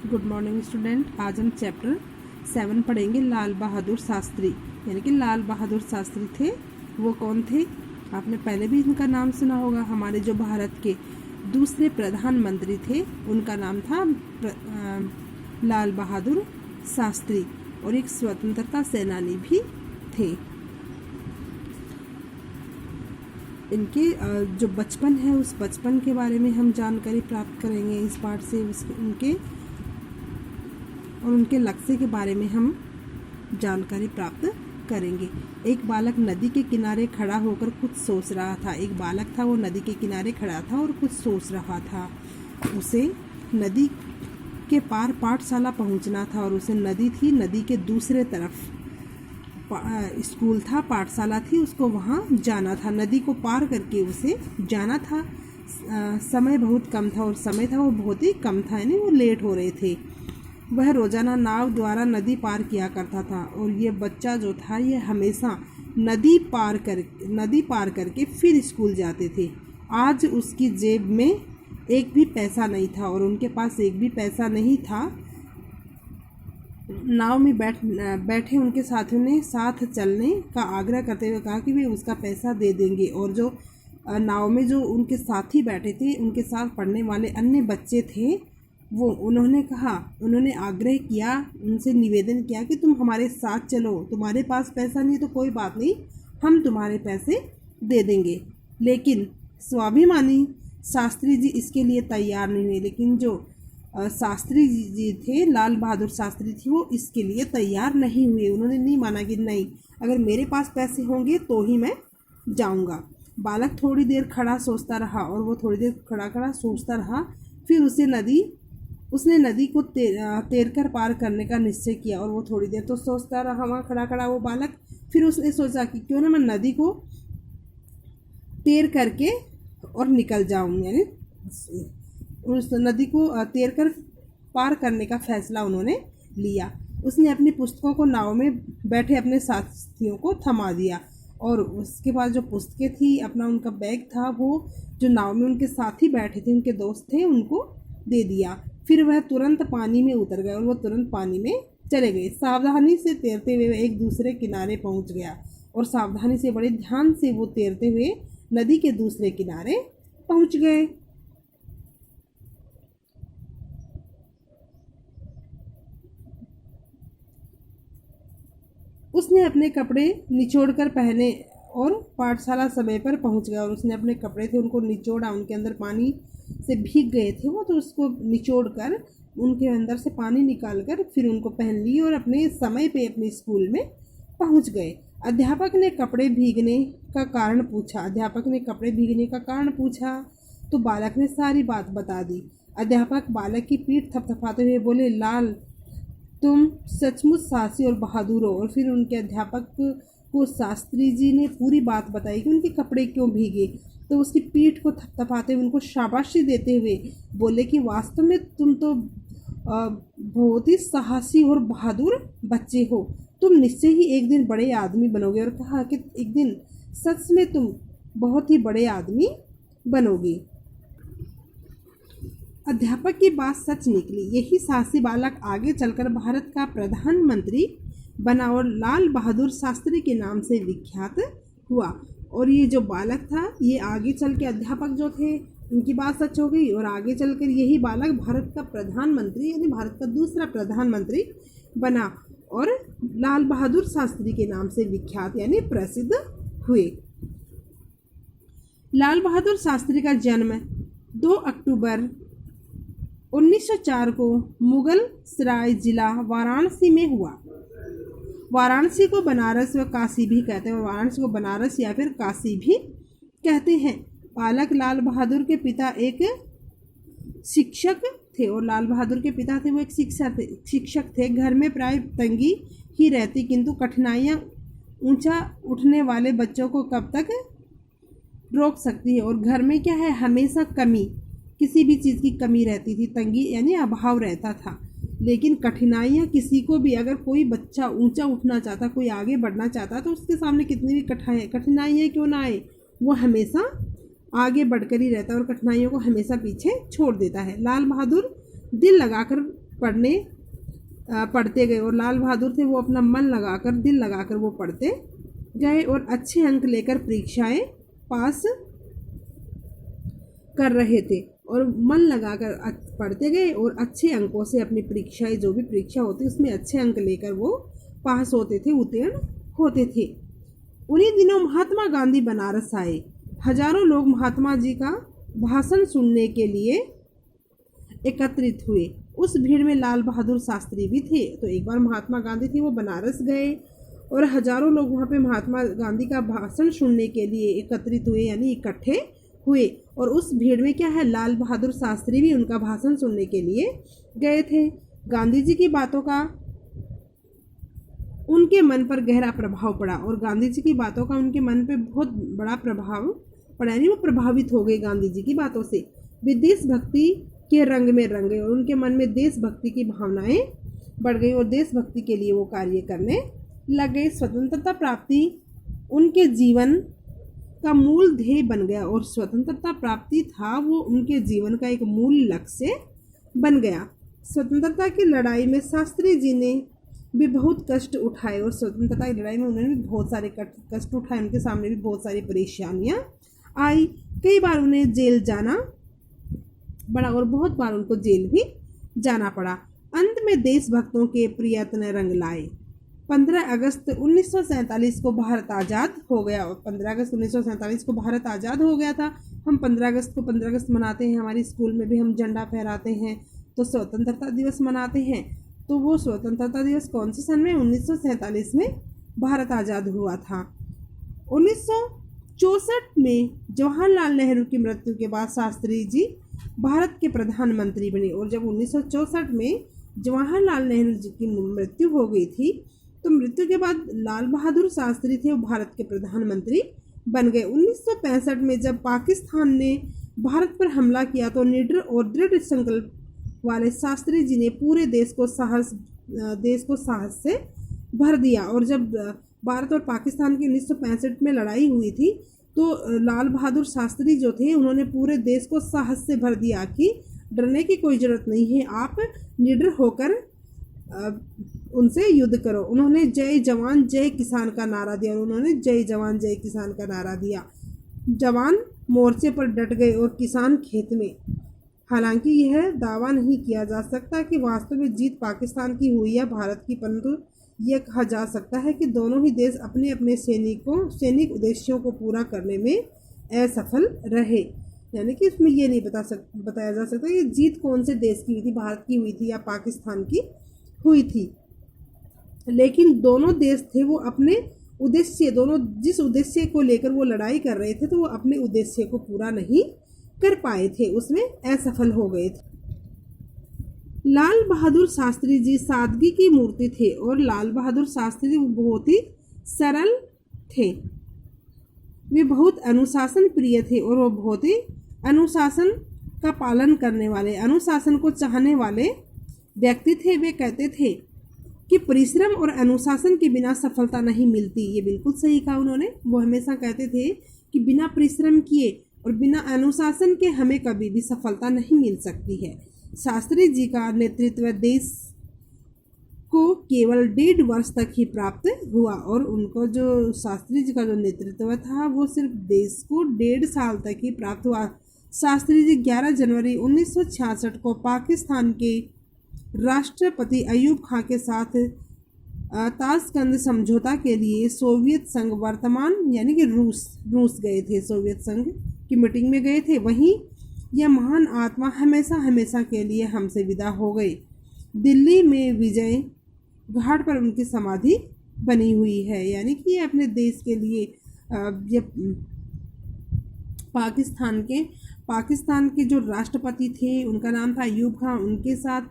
Good morning student. आज हम chapter 7 पढ़ेंगे लाल बहादुर शास्त्री। यानी कि लाल बहादुर शास्त्री थे, वो कौन थे? आपने पहले भी इनका नाम सुना होगा। हमारे जो भारत के दूसरे प्रधानमंत्री थे उनका नाम था लाल बहादुर शास्त्री, और एक स्वतंत्रता सेनानी भी थे। इनके जो बचपन है उस बचपन के बारे में हम जानकारी प्राप्त करेंगे इस पाठ से। उनके और उनके लक्ष्य के बारे में हम जानकारी प्राप्त करेंगे। एक बालक नदी के किनारे खड़ा होकर कुछ सोच रहा था। एक बालक था, वो नदी के किनारे खड़ा था और कुछ सोच रहा था। उसे नदी के पार पाठशाला पहुंचना था, और उसे नदी थी, नदी के दूसरे तरफ स्कूल था, पाठशाला थी, उसको वहाँ जाना था। नदी को पार करके उसे जाना था। समय बहुत कम था, और समय था वो बहुत ही कम था, यानी वो लेट हो रहे थे। वह रोजाना नाव द्वारा नदी पार किया करता था, और ये बच्चा जो था ये हमेशा नदी पार करके फिर स्कूल जाते थे। आज उसकी जेब में एक भी पैसा नहीं था, और उनके पास एक भी पैसा नहीं था। नाव में बैठे उनके साथियों ने साथ चलने का आग्रह करते हुए कहा कि वे उसका पैसा दे देंगे। और जो नाव में जो उनके साथी बैठे थे, उनके साथ पढ़ने वाले अन्य बच्चे थे, उन्होंने आग्रह किया, उनसे निवेदन किया कि तुम हमारे साथ चलो, तुम्हारे पास पैसा नहीं तो कोई बात नहीं, हम तुम्हारे पैसे दे देंगे। लेकिन स्वाभिमानी शास्त्री जी इसके लिए तैयार नहीं हुए। लेकिन जो शास्त्री जी थे, लाल बहादुर शास्त्री थी, वो इसके लिए तैयार नहीं हुए। उन्होंने नहीं माना कि नहीं, अगर मेरे पास पैसे होंगे तो ही मैं जाऊंगा। बालक थोड़ी देर खड़ा सोचता रहा, और वो थोड़ी देर खड़ा सोचता रहा। फिर उसने नदी को तैरकर पार करने का निश्चय किया, और वो थोड़ी देर तो सोचता रहा वहाँ खड़ा वो बालक। फिर उसने सोचा कि क्यों ना मैं नदी को तैर करके और निकल जाऊँ, यानी उस नदी को तैरकर पार करने का फैसला उन्होंने लिया। उसने अपनी पुस्तकों को नाव में बैठे अपने साथियों को थमा दिया, और उसके बाद जो पुस्तकें थी, अपना उनका बैग था, वो जो नाव में उनके साथी बैठे थे, उनके दोस्त थे, उनको दे दिया। फिर वह तुरंत पानी में उतर गए, और वो तुरंत पानी में चले गए। सावधानी से तैरते हुए एक दूसरे किनारे पहुंच गया, और सावधानी से, बड़े ध्यान से वो तैरते हुए नदी के दूसरे किनारे पहुंच गए। उसने अपने कपड़े निचोड़कर पहने और पाठशाला समय पर पहुंच गया। और उसने अपने कपड़े थे उनको निचोड़ा, उनके अंदर पानी से भीग गए थे वो, तो उसको निचोड़ कर उनके अंदर से पानी निकाल कर फिर उनको पहन लिए, और अपने समय पे अपने स्कूल में पहुंच गए। अध्यापक ने कपड़े भीगने का कारण पूछा, तो बालक ने सारी बात बता दी। अध्यापक बालक की पीठ थपथपाते हुए बोले, लाल, तुम सचमुच साहसी और बहादुर हो। और फिर उनके अध्यापक को शास्त्री जी ने पूरी बात बताई कि उनके कपड़े क्यों भीगे। तो उसकी पीठ को थपथपाते हुए उनको शाबाशी देते हुए बोले कि वास्तव में तुम तो बहुत ही साहसी और बहादुर बच्चे हो, तुम निश्चय ही एक दिन बड़े आदमी बनोगे। और कहा कि एक दिन सच में तुम बहुत ही बड़े आदमी बनोगे। अध्यापक की बात सच निकली। यही साहसी बालक आगे चलकर भारत का प्रधानमंत्री बना, और लाल बहादुर शास्त्री के नाम से विख्यात हुआ। और ये जो बालक था, ये आगे चल के अध्यापक जो थे उनकी बात सच हो गई, और आगे चलकर यही बालक भारत का प्रधानमंत्री, यानी भारत का दूसरा प्रधानमंत्री बना, और लाल बहादुर शास्त्री के नाम से विख्यात यानी प्रसिद्ध हुए। लाल बहादुर शास्त्री का जन्म 2 अक्टूबर 1904 को मुगल सराय जिला वाराणसी में हुआ। वाराणसी को बनारस व काशी भी कहते हैं, और वाराणसी को बनारस या फिर काशी भी कहते हैं। बालक लाल बहादुर के पिता एक शिक्षक थे, और लाल बहादुर के पिता थे वो एक शिक्षक थे। घर में प्राय तंगी ही रहती, किंतु कठिनाइयाँ ऊंचा उठने वाले बच्चों को कब तक रोक सकती है। और घर में क्या है, हमेशा कमी, किसी भी चीज़ की कमी रहती थी, तंगी यानी अभाव रहता था। लेकिन कठिनाइयाँ, किसी को भी, अगर कोई बच्चा ऊंचा उठना चाहता, कोई आगे बढ़ना चाहता, तो उसके सामने कितनी भी कठिनाइयाँ क्यों ना आए, वो हमेशा आगे बढ़कर ही रहता है, और कठिनाइयों को हमेशा पीछे छोड़ देता है। लाल बहादुर दिल लगाकर पढ़ते गए और लाल बहादुर थे वो अपना मन लगाकर, दिल लगाकर वो पढ़ते गए और अच्छे अंक लेकर परीक्षाएं पास कर रहे थे और मन लगाकर पढ़ते गए और अच्छे अंकों से अपनी परीक्षाएं, जो भी परीक्षा होती उसमें अच्छे अंक लेकर वो पास होते थे, उत्तीर्ण होते थे। उन्हीं दिनों महात्मा गांधी बनारस आए। हजारों लोग महात्मा जी का भाषण सुनने के लिए एकत्रित हुए। उस भीड़ में लाल बहादुर शास्त्री भी थे। तो एक बार महात्मा गांधी थे वो बनारस गए और हजारों लोग वहाँ पे महात्मा गांधी का भाषण सुनने के लिए एकत्रित हुए, यानी इकट्ठे हुए। और उस भीड़ में क्या है, लाल बहादुर शास्त्री भी उनका भाषण सुनने के लिए गए थे। गांधी जी की बातों का उनके मन पर गहरा प्रभाव पड़ा और गांधी जी की बातों का उनके मन पे बहुत बड़ा प्रभाव पड़ा, यानी वो प्रभावित हो गए गांधी जी की बातों से। वे देशभक्ति के रंग में रंग गए और उनके मन में देशभक्ति की भावनाएं बढ़ गई और देशभक्ति के लिए वो कार्य करने लगे। स्वतंत्रता प्राप्ति उनके जीवन का मूल ध्येय बन गया और स्वतंत्रता प्राप्ति था वो उनके जीवन का एक मूल लक्ष्य बन गया। स्वतंत्रता की लड़ाई में शास्त्री जी ने भी बहुत कष्ट उठाए और स्वतंत्रता की लड़ाई में उन्होंने भी बहुत सारे कष्ट उठाए। उनके सामने भी बहुत सारी परेशानियां आई। कई बार उन्हें जेल जाना पड़ा और बहुत बार उनको जेल भी जाना पड़ा। अंत में देशभक्तों के प्रयत्न रंग लाए। 15 अगस्त 1947 को भारत आज़ाद हो गया और 15 अगस्त 1947 को भारत आज़ाद हो गया था। हम 15 अगस्त को 15 अगस्त मनाते हैं, हमारी स्कूल में भी हम झंडा फहराते हैं, तो स्वतंत्रता दिवस मनाते हैं। तो वो स्वतंत्रता दिवस कौन से सन में, 1947 में भारत आज़ाद हुआ था। 1964 में जवाहरलाल नेहरू की मृत्यु के बाद शास्त्री जी भारत के प्रधानमंत्री बने और जब 1964 में जवाहरलाल नेहरू जी की मृत्यु हो गई थी तो मृत्यु के बाद लाल बहादुर शास्त्री थे वो भारत के प्रधानमंत्री बन गए। 1965 में जब पाकिस्तान ने भारत पर हमला किया तो निडर और दृढ़ संकल्प वाले शास्त्री जी ने पूरे देश को साहस से भर दिया। और जब भारत और पाकिस्तान की 1965 में लड़ाई हुई थी तो लाल बहादुर शास्त्री जो थे उन्होंने पूरे देश को साहस से भर दिया कि डरने की कोई ज़रूरत नहीं है, आप निडर होकर उनसे युद्ध करो। उन्होंने जय जवान जय किसान का नारा दिया और उन्होंने जय जवान जय किसान का नारा दिया। जवान मोर्चे पर डट गए और किसान खेत में। हालांकि यह दावा नहीं किया जा सकता कि वास्तव में जीत पाकिस्तान की हुई या भारत की, परंतु यह कहा जा सकता है कि दोनों ही देश अपने अपने सैनिक उद्देश्यों को पूरा करने में असफल रहे। यानी कि इसमें यह नहीं बताया जा सकता कि जीत कौन से देश की हुई थी, भारत की हुई थी या पाकिस्तान की हुई थी, लेकिन दोनों देश थे वो अपने उद्देश्य, दोनों जिस उद्देश्य को लेकर वो लड़ाई कर रहे थे तो वो अपने उद्देश्य को पूरा नहीं कर पाए थे, उसमें असफल हो गए थे। लाल बहादुर शास्त्री जी सादगी की मूर्ति थे और लाल बहादुर शास्त्री जी बहुत ही सरल थे। वे बहुत अनुशासन प्रिय थे और वो बहुत ही अनुशासन का पालन करने वाले, अनुशासन को चाहने वाले व्यक्ति थे। वे कहते थे कि परिश्रम और अनुशासन के बिना सफलता नहीं मिलती। ये बिल्कुल सही कहा उन्होंने। वो हमेशा कहते थे कि बिना परिश्रम किए और बिना अनुशासन के हमें कभी भी सफलता नहीं मिल सकती है। शास्त्री जी का नेतृत्व देश को केवल 1.5 वर्ष तक ही प्राप्त हुआ और उनको जो शास्त्री जी का जो नेतृत्व था वो सिर्फ देश को 1.5 साल तक ही प्राप्त हुआ। शास्त्री जी 11 जनवरी 1966 को पाकिस्तान के राष्ट्रपति अयूब खां के साथ ताशकंद समझौता के लिए सोवियत संघ, वर्तमान यानी कि रूस गए थे, सोवियत संघ की मीटिंग में गए थे। वहीं यह महान आत्मा हमेशा के लिए हमसे विदा हो गई। दिल्ली में विजय घाट पर उनकी समाधि बनी हुई है। यानी कि ये अपने देश के लिए ये पाकिस्तान के जो राष्ट्रपति थे उनका नाम था अयूब खां, उनके साथ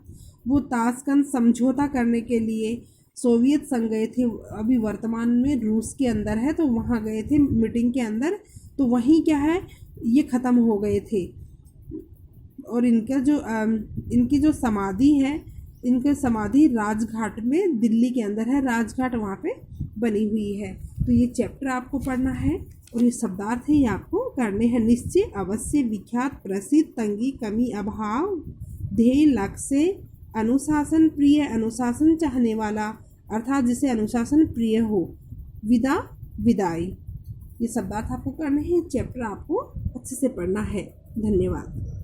वो ताशकंद समझौता करने के लिए सोवियत संघ गए थे। अभी वर्तमान में रूस के अंदर है तो वहाँ गए थे मीटिंग के अंदर, तो वहीं क्या है ये ख़त्म हो गए थे। और इनकी जो समाधि है, इनकी समाधि राजघाट में दिल्ली के अंदर है, राजघाट वहाँ पे बनी हुई है। तो ये चैप्टर आपको पढ़ना है और ये शब्दार्थ है ये आपको करने हैं। निश्चय, अवश्य, विख्यात, प्रसिद्ध, तंगी, कमी, अभाव, ध्येय, लक्ष्य, अनुशासन प्रिय, अनुशासन चाहने वाला, अर्थात जिसे अनुशासन प्रिय हो। विदा, विदाई। ये शब्दार्थ आपको करने हैं, चैप्टर आपको अच्छे से पढ़ना है। धन्यवाद।